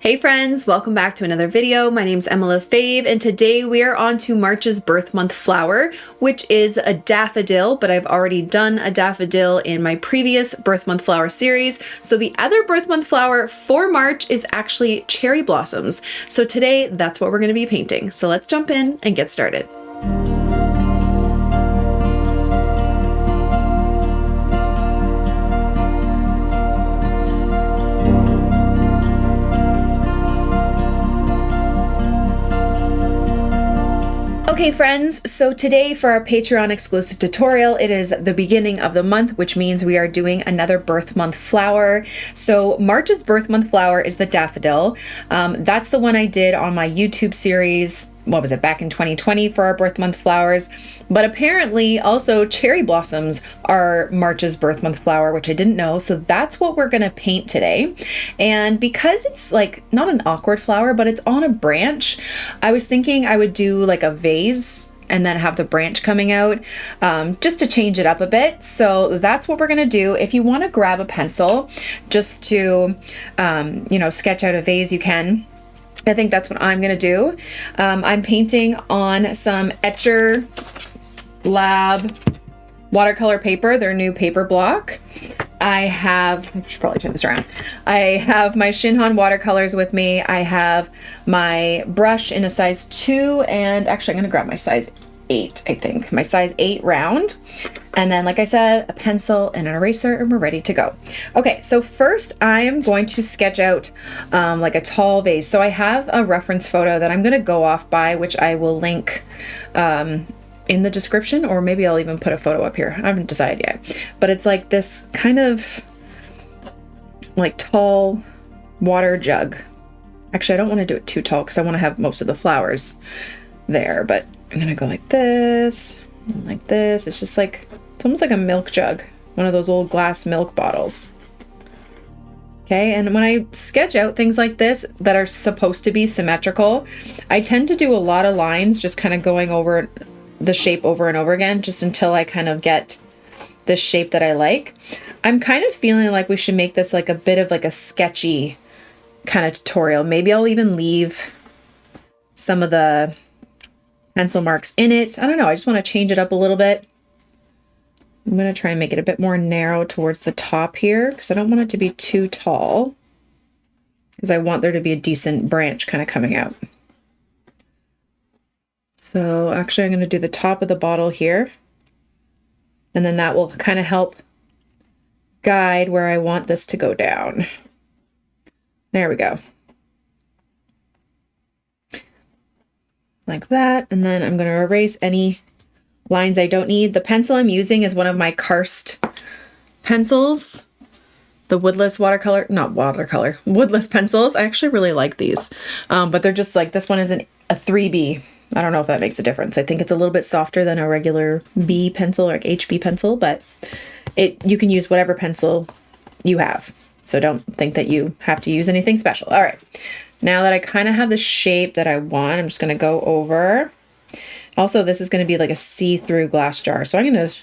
Hey friends, welcome back to another video. My name's Lefebvre, and today we are on to March's birth month flower, which is a daffodil, but I've already done a daffodil in my previous birth month flower series. So the other birth month flower for March is actually cherry blossoms. So today that's what we're going to be painting. So let's jump in and get started. Okay friends, so today for our Patreon exclusive tutorial, it is the beginning of the month, which means we are doing another birth month flower. So March's birth month flower is the daffodil. That's the one I did on my YouTube series, what was it, back in 2020 for our birth month flowers. But apparently also cherry blossoms are March's birth month flower, which I didn't know. So that's what we're gonna paint today. And because it's like not an awkward flower, but it's on a branch, I was thinking I would do like a vase and then have the branch coming out just to change it up a bit. So that's what we're gonna do. If you wanna grab a pencil just to, sketch out a vase, you can. I think that's what I'm gonna do. I'm painting on some Etcher Lab watercolor paper, their new paper block. I should probably turn this around. I have my Shinhan watercolors with me. I have my brush in a size 2, and actually I'm gonna grab my size 8, I think. My size 8 round. And then, like I said, a pencil and an eraser, and we're ready to go. Okay, so first I am going to sketch out like a tall vase. So I have a reference photo that I'm gonna go off by, which I will link in the description, or maybe I'll even put a photo up here. I haven't decided yet. But it's like this kind of like tall water jug. Actually, I don't want to do it too tall because I want to have most of the flowers there, but I'm gonna go like this and like this. It's just like, it's almost like a milk jug, one of those old glass milk bottles. Okay, and when I sketch out things like this that are supposed to be symmetrical, I tend to do a lot of lines, just kind of going over the shape over and over again, just until I kind of get the shape that I like. I'm kind of feeling like we should make this like a bit of like a sketchy kind of tutorial. Maybe I'll even leave some of the pencil marks in it. I don't know, I just want to change it up a little bit. I'm going to try and make it a bit more narrow towards the top here because I don't want it to be too tall, because I want there to be a decent branch kind of coming out. So actually I'm going to do the top of the bottle here, and then that will kind of help guide where I want this to go down. There we go. Like that, and then I'm going to erase any lines I don't need. The pencil I'm using is one of my karst pencils, the woodless woodless pencils. I actually really like these, but they're just like, this one is a 3B. I don't know if that makes a difference. I think it's a little bit softer than a regular B pencil or like HB pencil, but you can use whatever pencil you have. So don't think that you have to use anything special. All right. Now that I kind of have the shape that I want, I'm just going to go over. Also, this is going to be like a see-through glass jar. So I'm going to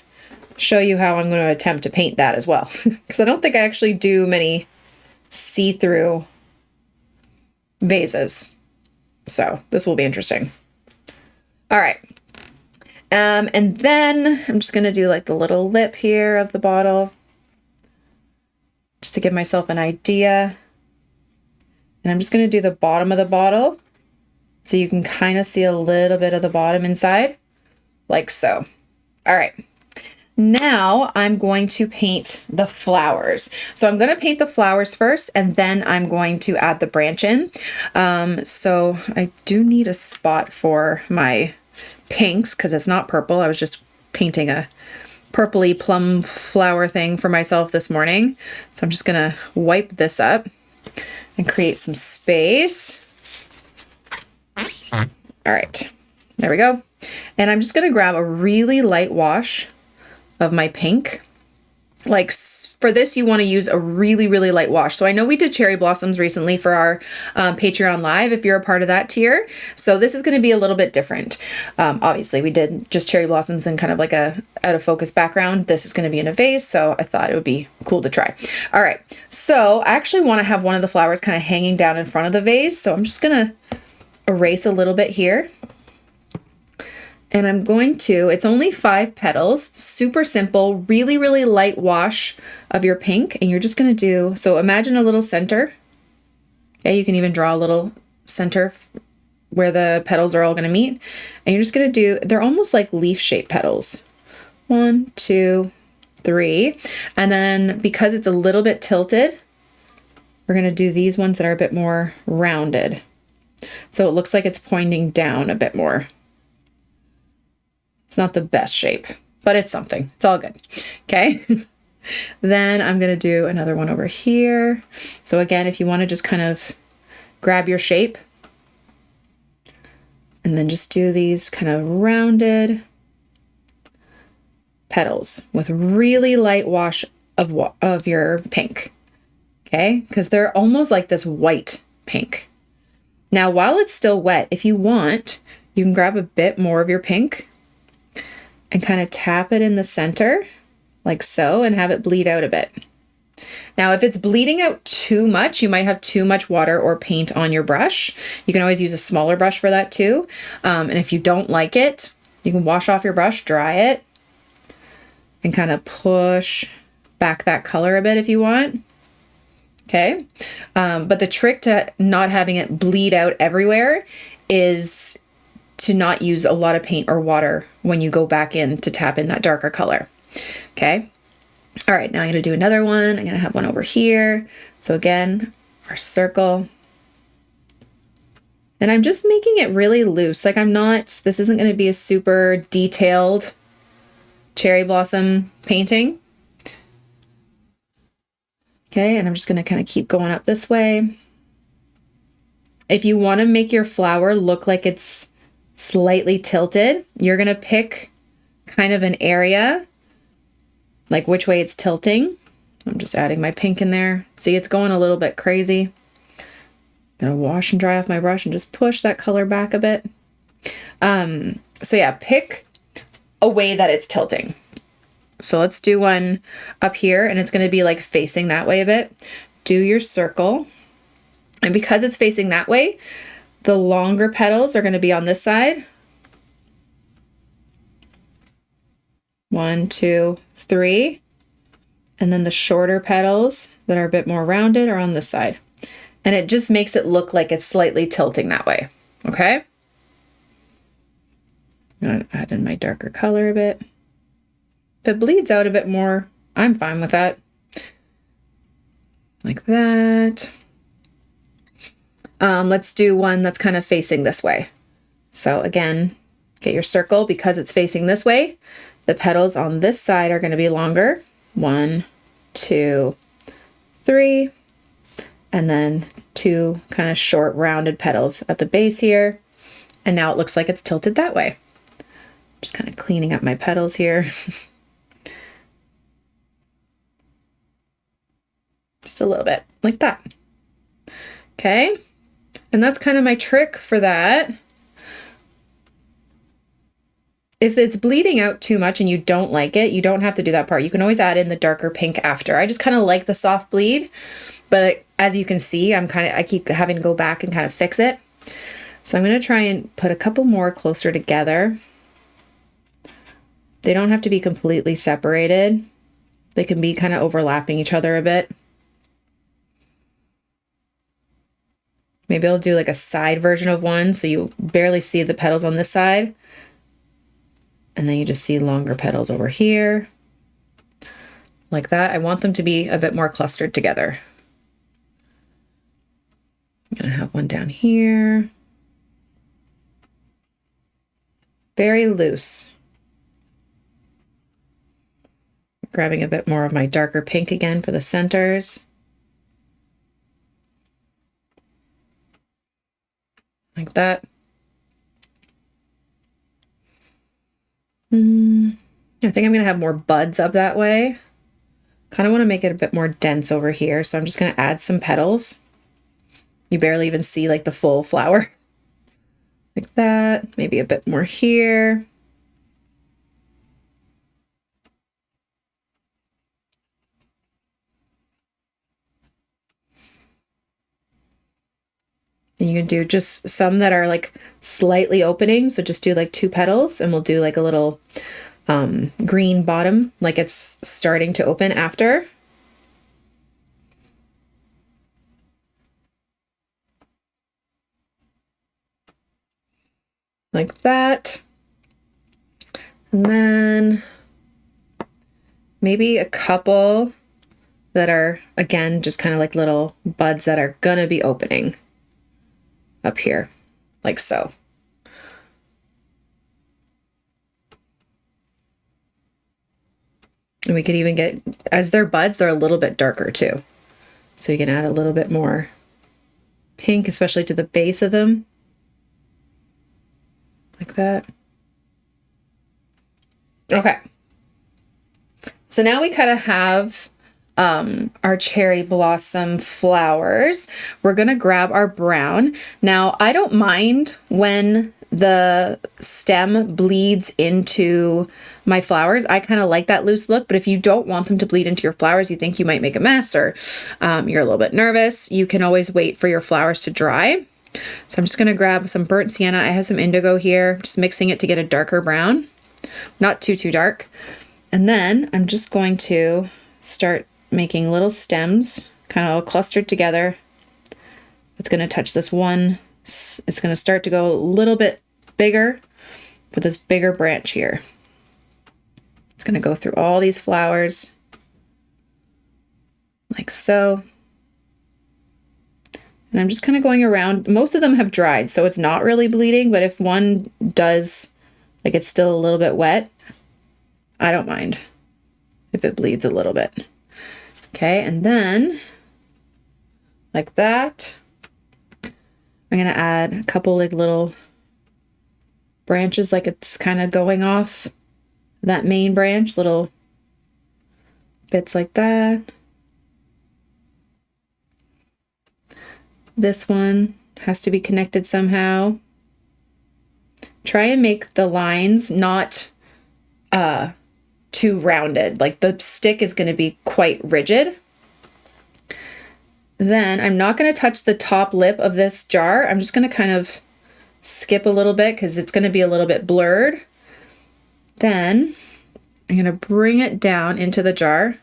show you how I'm going to attempt to paint that as well. Because I don't think I actually do many see-through vases. So this will be interesting. All right. And then I'm just going to do like the little lip here of the bottle, just to give myself an idea. And I'm just going to do the bottom of the bottle so you can kind of see a little bit of the bottom inside, like so. All right. Now I'm going to paint the flowers. So I'm going to paint the flowers first, and then I'm going to add the branch in. So I do need a spot for my pinks because it's not purple. I was just painting a purpley plum flower thing for myself this morning. So I'm just going to wipe this up and create some space. All right, there we go. And I'm just going to grab a really light wash of my pink, like For this, you want to use a really, really light wash. So I know we did cherry blossoms recently for our Patreon Live, if you're a part of that tier. So this is going to be a little bit different. Obviously, we did just cherry blossoms in kind of like a out of focus background. This is going to be in a vase, so I thought it would be cool to try. All right, so I actually want to have one of the flowers kind of hanging down in front of the vase. So I'm just going to erase a little bit here. And I'm going to, it's only 5 petals, super simple, really, really light wash of your pink. And you're just going to do, so imagine a little center. Okay, you can even draw a little center where the petals are all going to meet. And you're just going to do, they're almost like leaf-shaped petals. 1, 2, 3. And then because it's a little bit tilted, we're going to do these ones that are a bit more rounded. So it looks like it's pointing down a bit more. It's not the best shape, but it's something. It's all good. Okay. Then I'm going to do another one over here. So again, if you want to just kind of grab your shape and then just do these kind of rounded petals with really light wash of your pink. Okay. Because they're almost like this white pink. Now, while it's still wet, if you want, you can grab a bit more of your pink and kind of tap it in the center like so and have it bleed out a bit. Now, if it's bleeding out too much, you might have too much water or paint on your brush. You can always use a smaller brush for that too. And if you don't like it, you can wash off your brush, dry it, and kind of push back that color a bit if you want. Okay. But the trick to not having it bleed out everywhere is to not use a lot of paint or water when you go back in to tap in that darker color. Okay. All right. Now I'm going to do another one. I'm going to have one over here. So again, our circle. And I'm just making it really loose. Like this isn't going to be a super detailed cherry blossom painting. Okay. And I'm just going to kind of keep going up this way. If you want to make your flower look like it's slightly tilted, you're going to pick kind of an area, like which way it's tilting. I'm just adding my pink in there. See, it's going a little bit crazy. I'm going to wash and dry off my brush and just push that color back a bit. So yeah, pick a way that it's tilting. So let's do one up here and it's going to be like facing that way a bit. Do your circle. And because it's facing that way, the longer petals are going to be on this side. 1, 2, 3. And then the shorter petals that are a bit more rounded are on this side. And it just makes it look like it's slightly tilting that way. Okay. I'm going to add in my darker color a bit. If it bleeds out a bit more, I'm fine with that. Like that. Let's do one that's kind of facing this way. So again, get your circle. Because it's facing this way, the petals on this side are going to be longer. 1, 2, 3, and then 2 kind of short rounded petals at the base here. And now it looks like it's tilted that way. Just kind of cleaning up my petals here. Just a little bit like that. Okay. And that's kind of my trick for that. If it's bleeding out too much and you don't like it, you don't have to do that part. You can always add in the darker pink after. I just kind of like the soft bleed, but as you can see, I keep having to go back and kind of fix it. So I'm going to try and put a couple more closer together. They don't have to be completely separated. They can be kind of overlapping each other a bit. Maybe I'll do like a side version of one so you barely see the petals on this side. And then you just see longer petals over here. Like that. I want them to be a bit more clustered together. I'm going to have one down here. Very loose. Grabbing a bit more of my darker pink again for the centers. Like that. I think I'm going to have more buds up that way. Kind of want to make it a bit more dense over here. So I'm just going to add some petals. You barely even see like the full flower. Like that. Maybe a bit more here. And you can do just some that are like slightly opening. So just do like 2 petals and we'll do like a little green bottom, like it's starting to open after. Like that. And then maybe a couple that are, again, just kind of like little buds that are gonna be opening up here, like so. And we could even get, as they're buds, they're a little bit darker too. So you can add a little bit more pink, especially to the base of them. Like that. Okay. So now we kind of have our cherry blossom flowers. We're gonna grab our brown. Now, I don't mind when the stem bleeds into my flowers. I kind of like that loose look, but if you don't want them to bleed into your flowers, you think you might make a mess, or you're a little bit nervous, you can always wait for your flowers to dry. So I'm just gonna grab some burnt sienna. I have some indigo here, just mixing it to get a darker brown, not too dark. And then I'm just going to start making little stems, kind of all clustered together. It's going to touch this one. It's going to start to go a little bit bigger with this bigger branch here. It's going to go through all these flowers like so. And I'm just kind of going around. Most of them have dried, so it's not really bleeding, but if one does, like it's still a little bit wet, I don't mind if it bleeds a little bit. Okay, and then like that, I'm gonna add a couple like little branches, like it's kind of going off that main branch, little bits like that. This one has to be connected somehow. Try and make the lines not too rounded. Like the stick is going to be quite rigid. Then I'm not going to touch the top lip of this jar. I'm just going to kind of skip a little bit because it's going to be a little bit blurred. Then I'm going to bring it down into the jar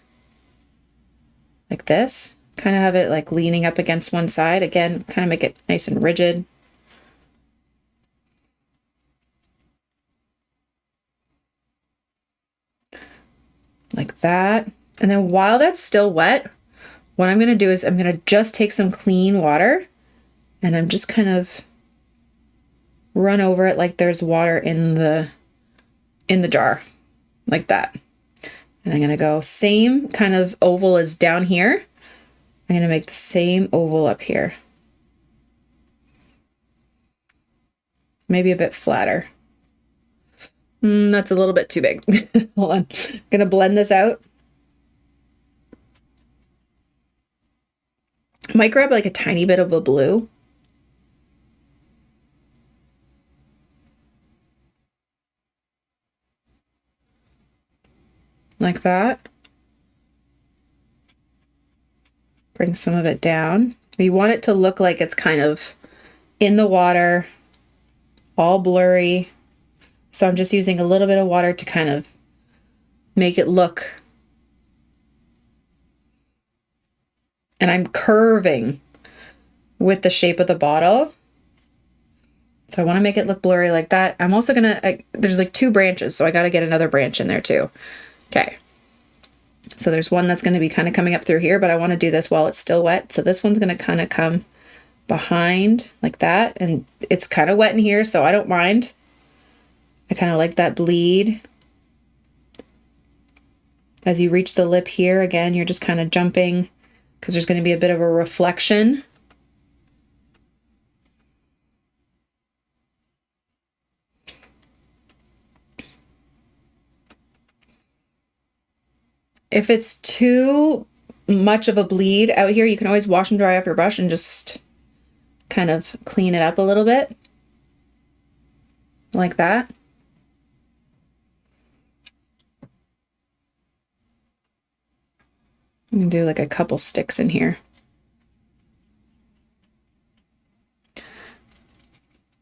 like this. Kind of have it like leaning up against one side. Again, kind of make it nice and rigid. Like that. And then while that's still wet, what I'm going to do is I'm going to just take some clean water and I'm just kind of run over it like there's water in the jar, like that. And I'm going to go same kind of oval as down here. I'm going to make the same oval up here. Maybe a bit flatter. That's a little bit too big. Hold on. I'm going to blend this out. Might grab like a tiny bit of the blue. Like that. Bring some of it down. We want it to look like it's kind of in the water, all blurry. So I'm just using a little bit of water to kind of make it look. And I'm curving with the shape of the bottle. So I want to make it look blurry like that. I'm also gonna, there's like 2 branches, so I got to get another branch in there too. Okay. So there's one that's going to be kind of coming up through here, but I want to do this while it's still wet. So this one's going to kind of come behind like that. And it's kind of wet in here, so I don't mind. I kind of like that bleed. As you reach the lip here, again, you're just kind of jumping because there's going to be a bit of a reflection. If it's too much of a bleed out here, you can always wash and dry off your brush and just kind of clean it up a little bit. Like that. You can do like a couple sticks in here.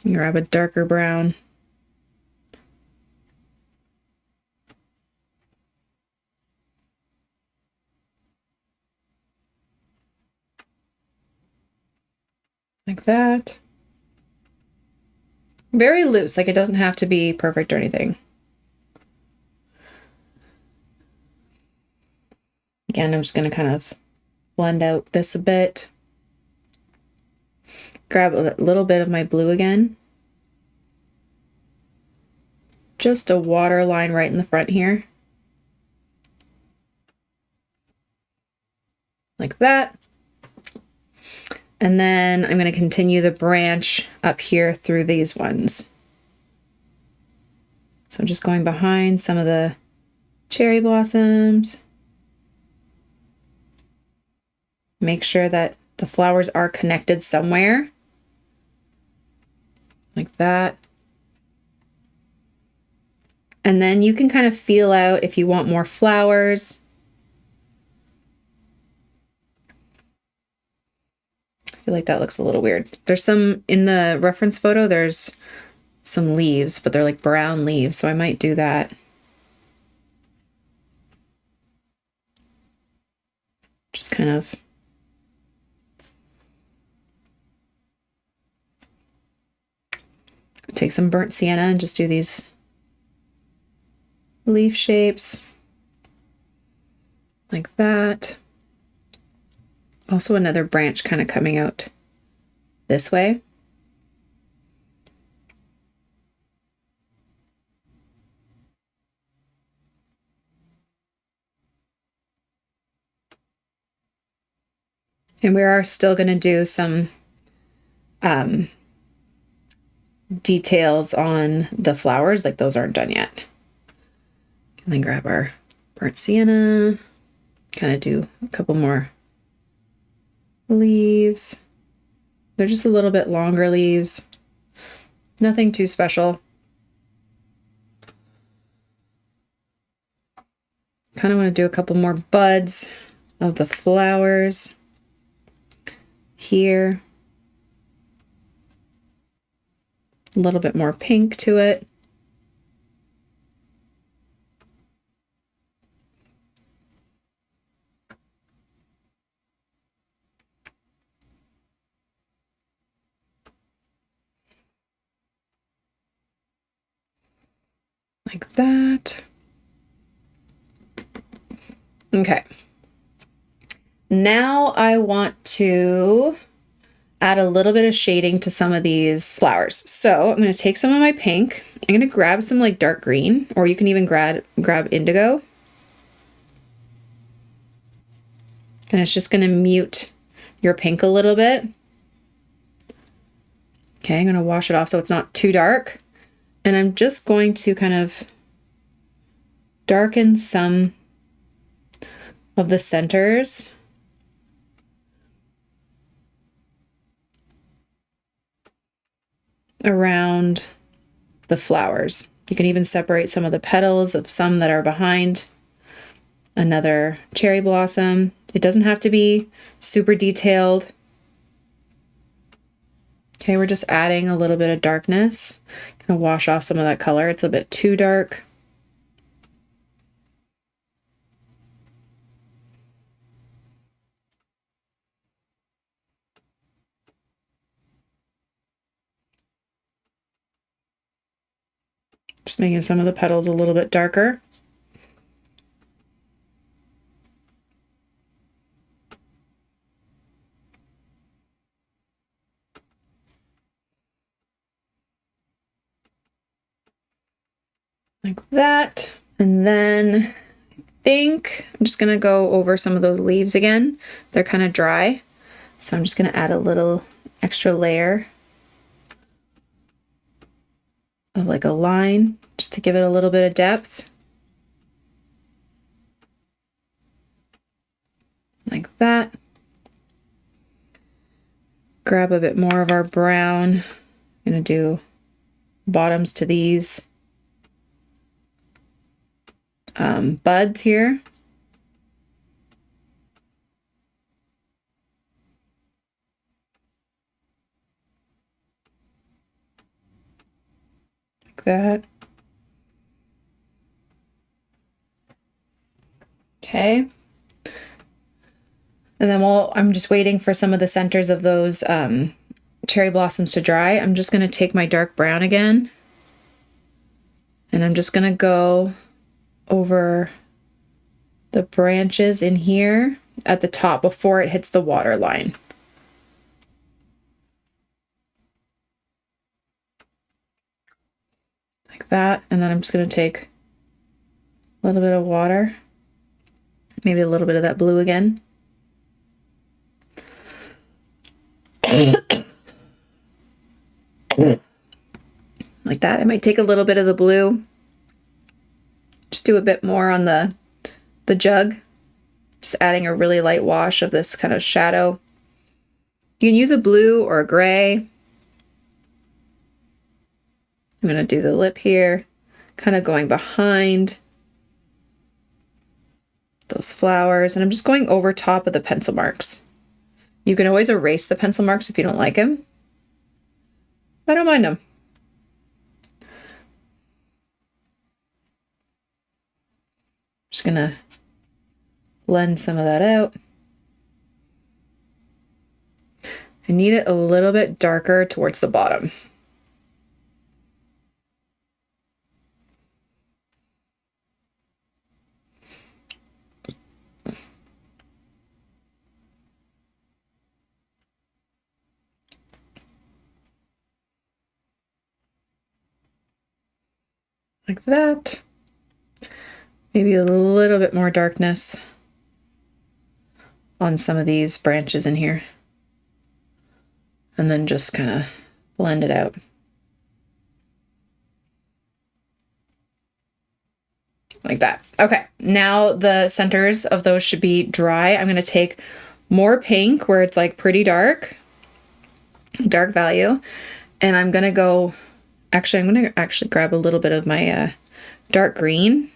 You grab a darker brown. Like that. Very loose, like it doesn't have to be perfect or anything. Again, I'm just going to kind of blend out this a bit. Grab a little bit of my blue again. Just a water line right in the front here. Like that. And then I'm going to continue the branch up here through these ones. So I'm just going behind some of the cherry blossoms. Make sure that the flowers are connected somewhere. Like that. And then you can kind of feel out if you want more flowers. I feel like that looks a little weird. There's some, in the reference photo, there's some leaves, but they're like brown leaves, so I might do that. Just kind of take some burnt sienna and just do these leaf shapes like that. Also another branch kind of coming out this way. And we are still going to do some details on the flowers, like those aren't done yet. And then grab our burnt sienna, kind of do a couple more leaves. They're just a little bit longer leaves. Nothing too special. Kind of want to do a couple more buds of the flowers here. A little bit more pink to it. Like that. Okay. Now I want to add a little bit of shading to some of these flowers. So I'm going to take some of my pink. I'm going to grab some like dark green, or you can even grab indigo. And it's just going to mute your pink a little bit. Okay, I'm going to wash it off so it's not too dark. And I'm just going to kind of darken some of the centers. Around the flowers. You can even separate some of the petals of some that are behind another cherry blossom. It doesn't have to be super detailed. Okay, we're just adding a little bit of darkness. Gonna wash off some of that color. It's a bit too dark. Just making some of the petals a little bit darker. Like that. And then I think I'm just gonna go over some of those leaves again. They're kind of dry. So I'm just gonna add a little extra layer of like a line just to give it a little bit of depth. like that. Grab a bit more of our brown. I'm gonna do bottoms to these buds here. Like that. Okay. And then while I'm just waiting for some of the centers of those cherry blossoms to dry, I'm just going to take my dark brown again. And I'm just going to go over the branches in here at the top before it hits the water line. Like that. And then I'm just going to take a little bit of water, maybe a little bit of that blue again. Like that. I might take a little bit of the blue, just do a bit more on the jug, just adding a really light wash of this kind of shadow. You can use a blue or a gray. I'm going to do the lip here, kind of going behind those flowers, and I'm just going over top of the pencil marks. You can always erase the pencil marks if you don't like them. I don't mind them. Just gonna blend some of that out. I need it a little bit darker towards the bottom. Like that. Maybe a little bit more darkness on some of these branches in here. And then just kind of blend it out. Like that. Okay, now the centers of those should be dry. I'm going to take more pink where it's like pretty dark value. And I'm going to go, actually, I'm going to actually grab a little bit of my dark green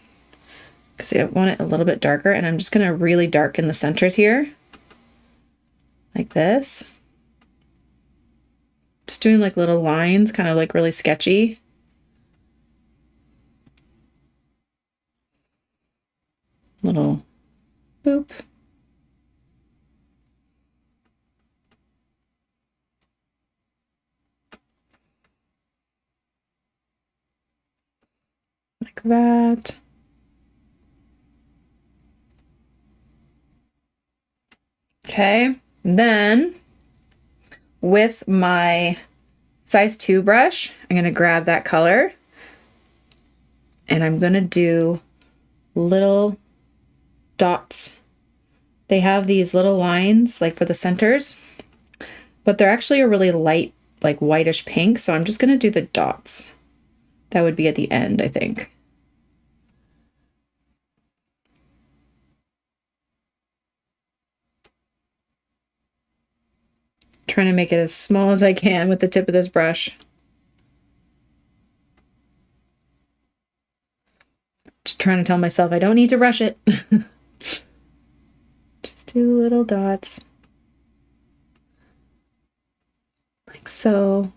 because I want it a little bit darker. And I'm just going to really darken the centers here like this. Just doing like little lines, kind of like really sketchy. Little boop. Like that. Okay, then with my size 2 brush, I'm going to grab that color and I'm going to do little dots. They have these little lines like for the centers, but they're actually a really light, like whitish pink. So I'm just going to do the dots. That would be at the end, I think. Trying to make it as small as I can with the tip of this brush. Just trying to tell myself I don't need to rush it. Just do little dots. Like so.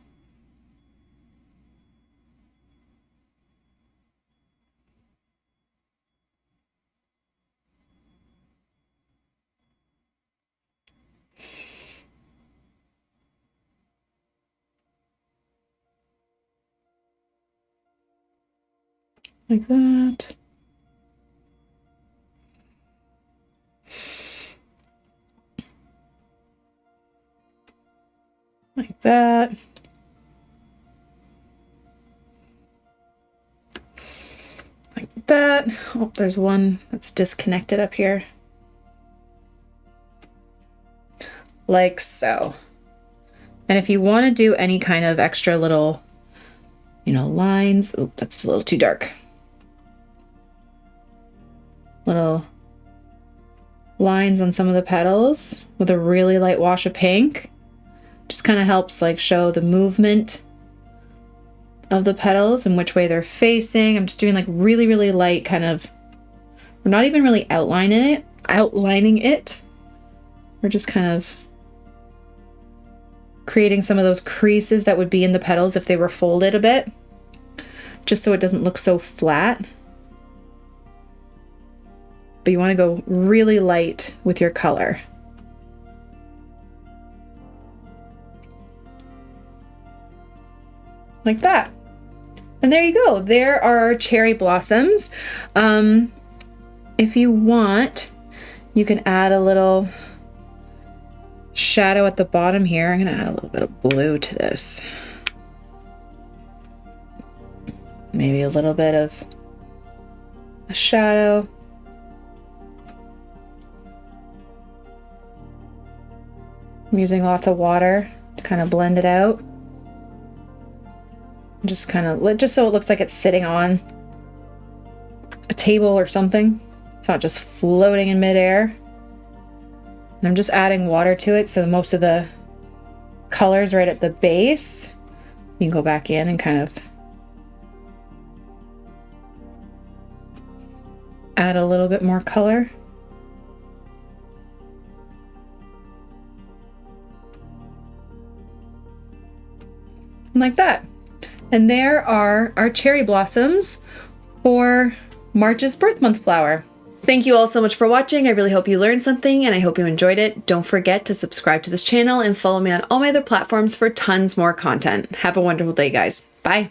Like that. Like that. Like that. Oh, there's one that's disconnected up here. Like so. And if you want to do any kind of extra little, lines, oh, that's a little too dark. Little lines on some of the petals with a really light wash of pink. Just kind of helps like show the movement of the petals and which way they're facing. I'm just doing like really, really light kind of, we're not even really outlining it. We're just kind of creating some of those creases that would be in the petals if they were folded a bit, just so it doesn't look so flat. But you want to go really light with your color. Like that. And there you go. There are our cherry blossoms. If you want, you can add a little shadow at the bottom here. I'm going to add a little bit of blue to this. Maybe a little bit of a shadow. I'm using lots of water to kind of blend it out. Just kind of, just so it looks like it's sitting on a table or something. It's not just floating in midair. And I'm just adding water to it, so most of the color's right at the base. You can go back in and kind of add a little bit more color. Like that. And there are our cherry blossoms for March's birth month flower. Thank you all so much for watching. I really hope you learned something and I hope you enjoyed it. Don't forget to subscribe to this channel and follow me on all my other platforms for tons more content. Have a wonderful day, guys. Bye.